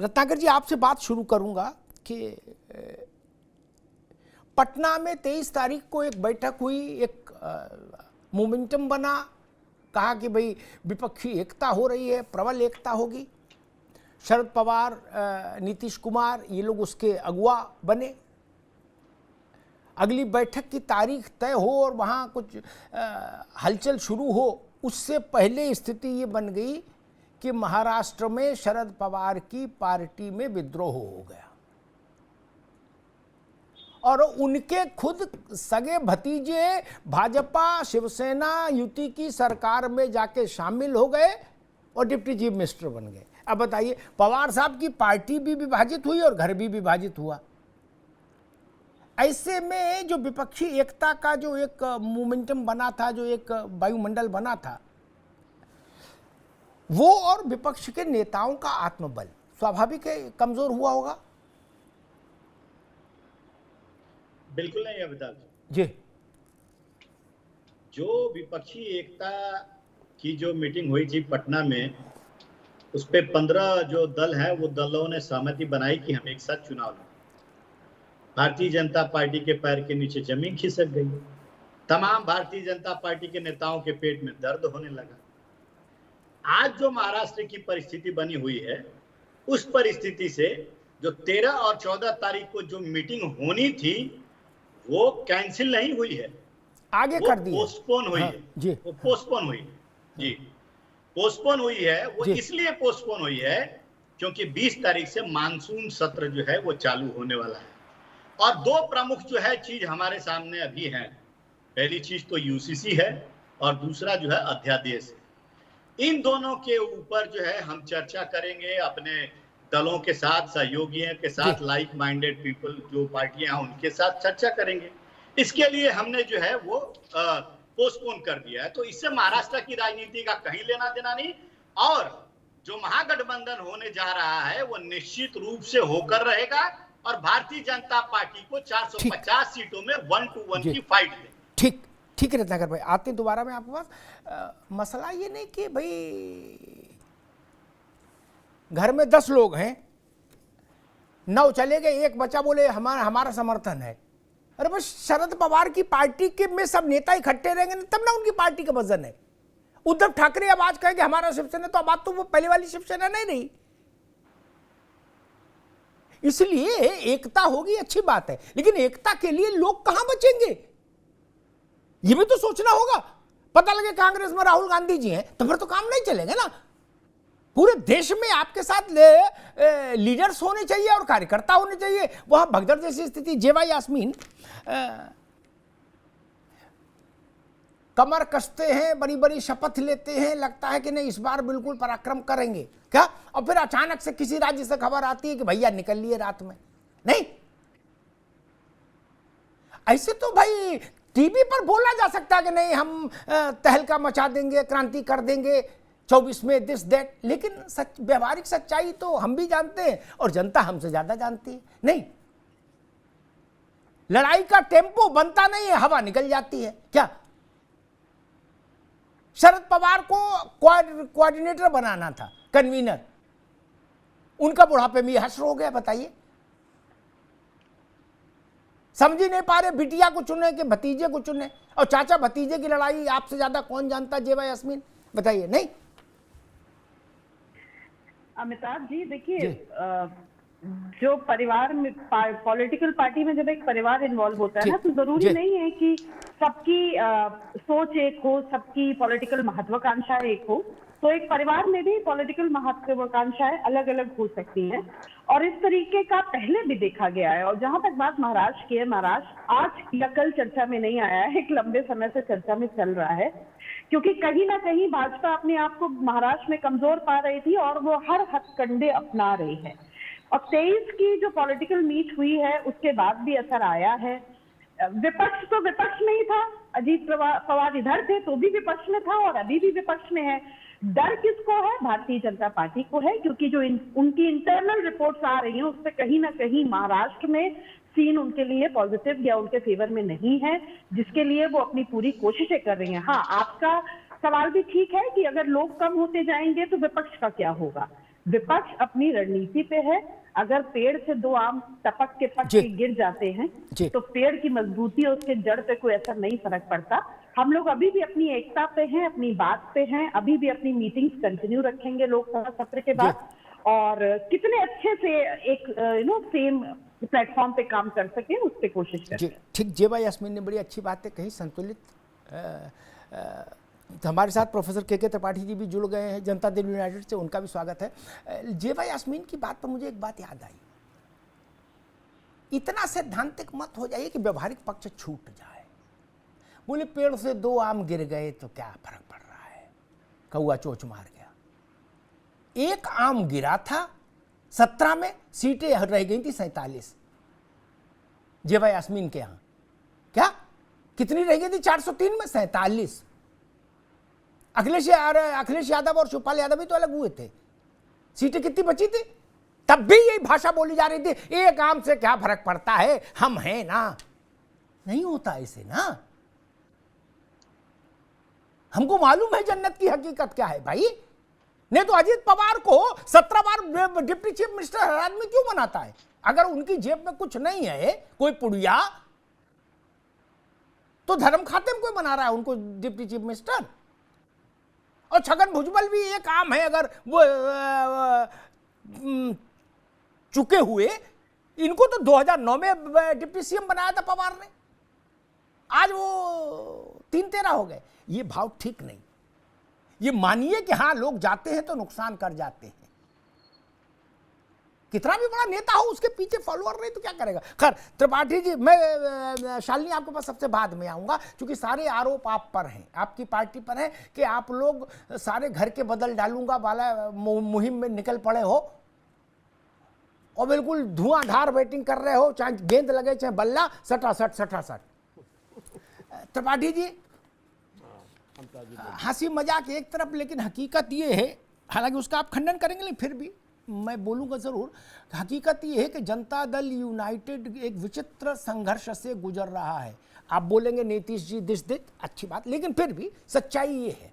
रत्नाकर जी, आपसे बात शुरू करूंगा कि पटना में 23 तारीख को एक बैठक हुई, एक मोमेंटम बना, कहा कि भाई विपक्षी एकता हो रही है, प्रबल एकता होगी। शरद पवार, नीतीश कुमार, ये लोग उसके अगुवा बने। अगली बैठक की तारीख तय हो और वहाँ कुछ हलचल शुरू हो, उससे पहले स्थिति ये बन गई कि महाराष्ट्र में शरद पवार की पार्टी में विद्रोह हो गया और उनके खुद सगे भतीजे भाजपा शिवसेना युति की सरकार में जाके शामिल हो गए और डिप्टी चीफ मिनिस्टर बन गए। अब बताइए, पवार साहब की पार्टी भी विभाजित हुई और घर भी विभाजित हुआ। ऐसे में जो विपक्षी एकता का जो एक मोमेंटम बना था, जो एक वायुमंडल बना था, वो और विपक्ष के नेताओं का आत्मबल स्वाभाविक है कमजोर हुआ होगा। बिल्कुल नहीं अमिताभ जी, जो विपक्षी एकता की जो मीटिंग हुई थी पटना में, उस पे 15 जो दल है वो दलों ने सहमति बनाई कि हम एक साथ चुनाव लड़ें। भारतीय जनता पार्टी के पैर के नीचे जमीन खिसक गई। तमाम भारतीय जनता पार्टी के नेताओं के पेट में दर्द होने लगा। आज जो महाराष्ट्र की परिस्थिति बनी हुई है, उस परिस्थिति से जो 13 और 14 तारीख को जो मीटिंग होनी थी वो कैंसिल नहीं हुई है, आगे कर दी, पोस्टपोन हुई है जी, वो पोस्टपोन हुई जी, पोस्टपोन हुई है। वो इसलिए पोस्टपोन हुई है क्योंकि 20 तारीख से मानसून सत्र जो है वो चालू होने वाला है और दो प्रमुख जो है चीज हमारे सामने अभी है। पहली चीज तो यूसीसी है और दूसरा जो है अध्यादेश है। इन दोनों के ऊपर जो है हम चर्चा करेंगे अपने दलों के साथ, सहयोगियों के साथ, लाइक माइंडेड पीपल जो पार्टियां हैं उनके साथ चर्चा करेंगे। इसके लिए हमने जो है वो पोस्टपोन कर दिया है। तो इससे महाराष्ट्र की राजनीति का कहीं लेना देना नहीं और जो महागठबंधन होने जा रहा है वो निश्चित रूप से होकर रहेगा और भारतीय जनता पार्टी को 450 सीटों में 1 to 1 की फाइट देगी। ठीक ठीक है रत्नाकर भाई, आते हैं दोबारा मैं आपके पास। मसला ये नहीं कि भाई घर में 10 लोग हैं, 9 चले गए, एक बचा, बोले हमारा समर्थन है। अरे बस शरद पवार की पार्टी के में सब नेता इकट्ठे रहेंगे तब ना उनकी पार्टी का वजन है। उद्धव ठाकरे अब आज कहेंगे हमारा शिवसेना, तो अब तो वो पहले वाली शिवसेना नहीं रही। इसलिए एकता होगी, अच्छी बात है, लेकिन एकता के लिए लोग कहां बचेंगे ये भी तो सोचना होगा। पता लगे कांग्रेस में राहुल गांधी जी हैं तो फिर तो काम नहीं चलेगा ना। पूरे देश में आपके साथ लीडर्स होने चाहिए और कार्यकर्ता होने चाहिए। वहां भगदड़ जैसी स्थिति, जेवा यास्मीन कमर कसते हैं, बड़ी बड़ी शपथ लेते हैं, लगता है कि नहीं इस बार बिल्कुल पराक्रम करेंगे क्या, और फिर अचानक से किसी राज्य से खबर आती है कि भैया निकल लिए रात में। नहीं, ऐसे तो भाई टीवी पर बोला जा सकता है कि नहीं हम तहलका मचा देंगे, क्रांति कर देंगे 24 में, दिस दैट, लेकिन व्यवहारिक सच्चाई तो हम भी जानते हैं और जनता हमसे ज्यादा जानती है। नहीं, लड़ाई का टेम्पो बनता नहीं है, हवा निकल जाती है। क्या शरद पवार को कोऑर्डिनेटर बनाना था, कन्वीनर, उनका बुढ़ापे में हश्र हो गया। बताइए, समझ ही नहीं पा रहे बिटिया को चुने कि भतीजे को चुने, और चाचा भतीजे की लड़ाई आपसे ज्यादा कौन जानता, जेवा यास्मीन बताइए। नहीं अमिताभ जी, देखिए जो परिवार में पॉलिटिकल पार्टी में जब एक परिवार इन्वॉल्व होता है ना, तो जरूरी नहीं है कि सबकी सोच एक हो, सबकी पॉलिटिकल महत्वाकांक्षा एक हो। तो एक परिवार में भी पॉलिटिकल महत्वाकांक्षाएं अलग अलग हो सकती हैं और इस तरीके का पहले भी देखा गया है। और जहां तक बात महाराष्ट्र की है, महाराष्ट्र आज या कल चर्चा में नहीं आया है, एक लंबे समय से चर्चा में चल रहा है, क्योंकि कहीं ना कहीं भाजपा अपने आप को महाराष्ट्र में कमजोर पा रही थी और वो हर हथकंडे अपना रही है। और 23 की जो पॉलिटिकल मीट हुई है उसके बाद भी असर आया है। विपक्ष तो विपक्ष में ही था, अजीत पवार इधर थे तो भी विपक्ष में था और अभी भी विपक्ष में है। डर किसको है? भारतीय जनता पार्टी को है, क्योंकि जो उनकी इंटरनल रिपोर्ट्स आ रही हैं उससे कहीं ना कहीं महाराष्ट्र में सीन उनके लिए पॉजिटिव या उनके फेवर में नहीं है, जिसके लिए वो अपनी पूरी कोशिशें कर रही हैं। हाँ, आपका सवाल भी ठीक है कि अगर लोग कम होते जाएंगे तो विपक्ष का क्या होगा। विपक्ष अपनी रणनीति पे है। अगर पेड़ से दो आम टपक के पक के गिर जाते हैं तो पेड़ की मजबूती और उसके जड़ पे कोई ऐसा नहीं फर्क पड़ता। हम लोग अभी भी अपनी एकता पे हैं, अपनी बात पे हैं, अभी भी अपनी मीटिंग्स कंटिन्यू रखेंगे लोकसभा सत्र के बाद, और कितने अच्छे से एक सेम प्लेटफॉर्म पे काम कर सके उस पर कोशिश करें। ठीक, जेबा यास्मीन ने बड़ी अच्छी बातें कही, संतुलित। हमारे साथ प्रोफेसर के त्रिपाठी जी भी जुड़ गए हैं जनता दल यूनाइटेड से, उनका भी स्वागत है। जेबा यास्मीन की बात पर मुझे एक बात याद आई, इतना सैद्धांतिक मत हो जाइए कि व्यवहारिक पक्ष छूट जाए। बोले पेड़ से दो आम गिर गए तो क्या फर्क पड़ रहा है, कौआ चोंच मार गया। एक आम गिरा था, 17 में सीटें रह गई थी 47 जेबा यास्मीन के यहां। क्या कितनी रह गई थी? 403 में 47। अखिलेश यादव और शिवपाल यादव भी तो अलग हुए थे, सीटें कितनी बची थी? तब भी यही भाषा बोली जा रही थी, एक आम से क्या फर्क पड़ता है, हम हैं ना। नहीं होता ऐसे ना, हमको मालूम है जन्नत की हकीकत क्या है भाई। नहीं तो अजीत पवार को 17 बार डिप्टी चीफ मिनिस्टर हर आदमी क्यों बनाता है? अगर उनकी जेब में कुछ नहीं है, कोई पुड़िया, तो धर्म खाते में कोई बना रहा है उनको डिप्टी चीफ मिनिस्टर। और छगन भुजबल भी एक आम है, अगर वो चुके हुए, इनको तो 2009 में डिप्टी सीएम बनाया था पवार ने, आज वो 3-13 हो गए। ये भाव ठीक नहीं। ये मानिए कि हाँ लोग जाते हैं तो नुकसान कर जाते हैं, कितना भी बड़ा नेता हो उसके पीछे फॉलोअर नहीं तो क्या करेगा। खैर त्रिपाठी जी, मैं शालिनी आपके पास सबसे बाद में आऊंगा, क्योंकि सारे आरोप आप पर हैं, आपकी पार्टी पर है कि आप लोग सारे घर के बदल डालूंगा वाला मुहिम में निकल पड़े हो और बिल्कुल धुआंधार बैटिंग कर रहे हो, चाहे गेंद लगे चाहे बल्ला, सटासट। त्रिपाठी जी, हंसी मजाक एक तरफ, लेकिन हकीकत ये है, हालांकि उसका आप खंडन करेंगे, लेकिन फिर भी मैं बोलूंगा जरूर, हकीकत ये है कि जनता दल यूनाइटेड एक विचित्र संघर्ष से गुजर रहा है। आप बोलेंगे नीतीश जी दिस अच्छी बात, लेकिन फिर भी सच्चाई ये है।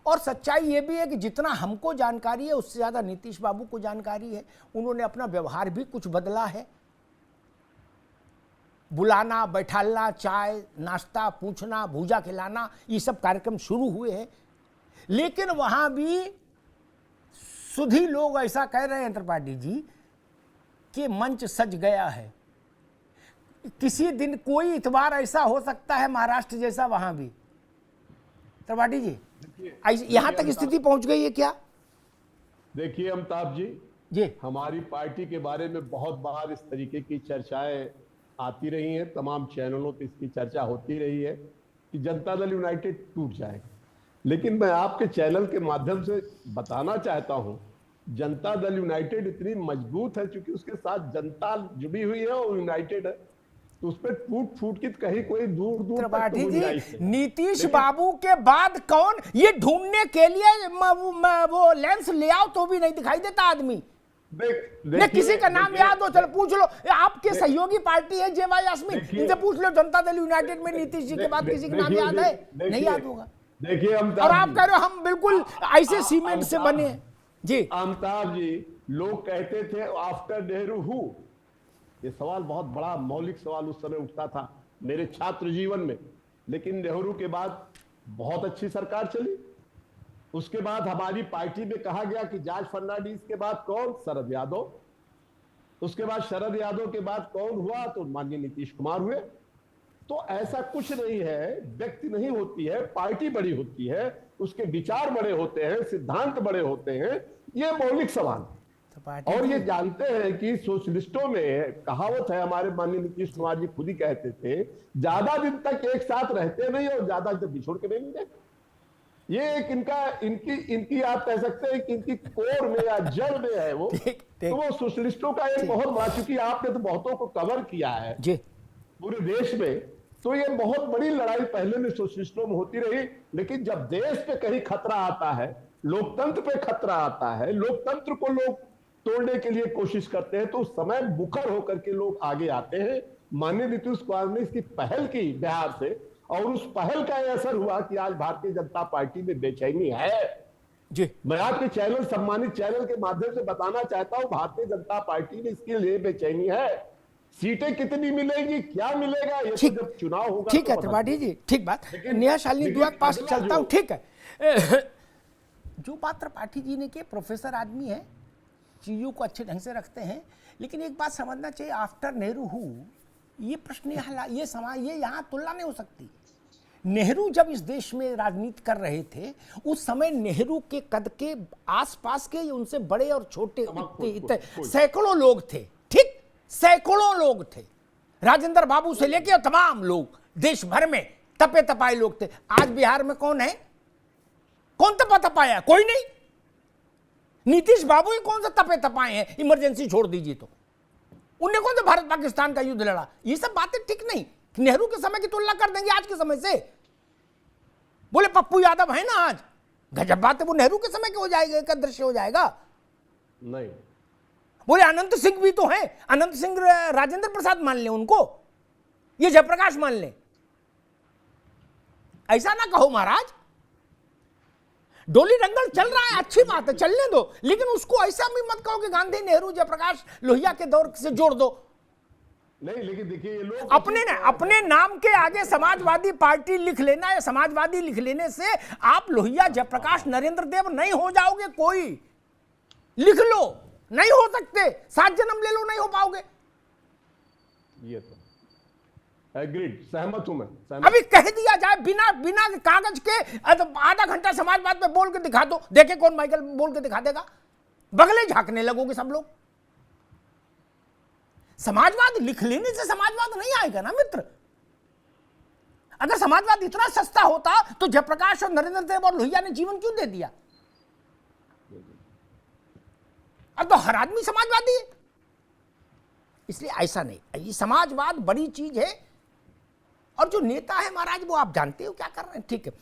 और सच्चाई ये भी है कि जितना हमको जानकारी है उससे ज़्यादा नीतीश बाबू को जानकारी है। उन्होंने अपना व्यवहार भी कुछ बदला है, बुलाना, बैठालना, चाय नाश्ता, पूछना, भूजा खिलाना, ये सब कार्यक्रम शुरू हुए हैं। लेकिन वहाँ भी सुधी लोग ऐसा कह रहे हैं त्रिपाठी जी कि मंच सज गया है। किसी दिन कोई इतवार ऐसा हो सकता है महाराष्ट्र जैसा, वहां भी त्रिपाठी जी यहां तक स्थिति पहुंच गई है क्या? देखिए अमिताभ जी, हमारी पार्टी के बारे में बहुत बार इस तरीके की चर्चाएं आती रही हैं, तमाम चैनलों पे इसकी चर्चा होती रही है कि जनता दल यूनाइटेड टूट जाएगा। लेकिन मैं आपके चैनल के माध्यम से बताना चाहता हूं, जनता दल यूनाइटेड इतनी मजबूत है क्योंकि उसके साथ जनता जुड़ी हुई है और यूनाइटेड है, तो उस पर फूट की कहीं कोई दूर त्रिपाठी जी, नीतीश बाबू के बाद कौन ये ढूंढने के लिए वो लेंस ले आओ तो भी नहीं दिखाई देता आदमी। देख किसी का नाम याद हो, चलो पूछ लो, आपके सहयोगी पार्टी है जेबा यास्मीन, इनसे पूछ लो जनता दल यूनाइटेड में नीतीश जी के बाद किसी का नाम याद है? नहीं याद होगा। देखिए और आप कह रहे हो हम बिल्कुल ऐसे सीमेंट से बने जी। अमिताभ जी, लोग कहते थे आफ्टर नेहरू हु, ये सवाल बहुत बड़ा मौलिक सवाल उस समय उठता था मेरे छात्र जीवन में। लेकिन नेहरू के बाद बहुत अच्छी सरकार चली। उसके बाद हमारी पार्टी में कहा गया कि जॉर्ज फर्नांडिस के बाद कौन? शरद यादव। उसके बाद शरद यादव के बाद कौन हुआ? तो माननीय नीतीश कुमार हुए। तो ऐसा कुछ नहीं है, व्यक्ति नहीं होती है, पार्टी बड़ी होती है, उसके विचार बड़े होते हैं, सिद्धांत बड़े होते हैं। ये मौलिक सवाल। और ये जानते हैं कि सोशलिस्टों में कहावत है, हमारे माननीय नीतीश कुमार जी खुद ही कहते थे, ज्यादा दिन तक एक साथ रहते नहीं और ज्यादा दिन बिछोड़ के नहीं रहते। ये एक इनकी आप कह सकते हैं कि इनकी कोर में या जड़ में है वो। तो वो सोशलिस्टों का एक बहुत बड़ा, चूंकि आपने तो बहुतों को कवर किया है पूरे देश में, तो ये बहुत बड़ी लड़ाई पहले में सोशलिस्टों में होती रही। लेकिन जब देश पे कहीं खतरा आता है, लोकतंत्र पे खतरा आता है, लोकतंत्र को लोग तोड़ने के लिए कोशिश करते हैं, तो उस समय मुखर होकर के लोग आगे आते हैं। माननीय नीतीश कुमार ने इसकी पहल की बिहार से, और उस पहल का यह असर हुआ कि आज भारतीय जनता पार्टी में बेचैनी है। जी मैं आपके चैनल, सम्मानित चैनल के माध्यम से बताना चाहता हूं, भारतीय जनता पार्टी ने इसके लिए बेचैनी है। सीटें कितनी मिलेगी, क्या मिलेगा, ये तो ठीक, जब चुनाव होगा ठीक तो है पता त्रिपाठी जी, ठीक बात। लेकिन- नेहा शालिनी लेकिन दुआ के पास अगला चलता हूँ, जो- ठीक है। जो बात त्रिपाठी जी ने की, प्रोफेसर आदमी है, चीज़ों को अच्छे ढंग से रखते हैं, लेकिन एक बात समझना चाहिए, आफ्टर नेहरू हु, ये प्रश्न यहाँ, ये समाज, ये यहाँ तुलना नहीं हो सकती। नेहरू जब इस देश में राजनीति कर रहे थे, उस समय नेहरू के कद के आसपास के उनसे बड़े और छोटे सैकड़ों लोग थे, ठीक, सैकड़ों लोग थे, राजेंद्र बाबू से लेके और तमाम लोग देश भर में तपे तपाए लोग थे। आज बिहार में कौन है, कौन तपा तपाया? कोई नहीं। नीतीश बाबू ही कौन सा तपे तपाए हैं, इमरजेंसी छोड़ दीजिए तो। उन्हें कौन सा भारत पाकिस्तान का युद्ध लड़ा? ये सब बातें ठीक नहीं। नेहरू के समय की तुलना कर देंगे आज के समय से? बोले पप्पू यादव है ना आज, गजब बात है, वो नेहरू के समय के हो जाएगा, एक दृश्य हो जाएगा। नहीं, बोले अनंत सिंह भी तो है, अनंत सिंह राजेंद्र प्रसाद मान ले उनको, ये जयप्रकाश मान ले। ऐसा ना कहो महाराज, डोली रंगल चल रहा है, अच्छी बात है, चलने दो, लेकिन उसको ऐसा भी मत कहो कि गांधी, नेहरू, जयप्रकाश, लोहिया के दौर से जोड़ दो। नहीं, लेकिन देखिए ये लोग अपने नाम के आगे समाजवादी पार्टी लिख लेना या समाजवादी लिख लेने से आप लोहिया, जयप्रकाश, नरेंद्र देव नहीं हो जाओगे। कोई लिख लो, नहीं हो सकते, 7 जन्म ले लो, नहीं हो पाओगे। ये तो एग्रीड, सहमत हूं मैं, सहमत। अभी कह दिया जाए बिना बिना कागज के, आधा घंटा समाजवाद पे बोल के दिखा दो, देखे कौन माइकल बोल के दिखा देगा, बगले झांकने लगोगे सब लोग। समाजवाद लिख लेने से समाजवाद नहीं आएगा ना मित्र। अगर समाजवाद इतना सस्ता होता तो जयप्रकाश और नरेंद्र देव और लोहिया ने जीवन क्यों दे दिया? अब तो हर आदमी समाजवादी है। इसलिए ऐसा नहीं, ये समाजवाद बड़ी चीज है, और जो नेता है महाराज वो आप जानते हो क्या कर रहे हैं, ठीक है।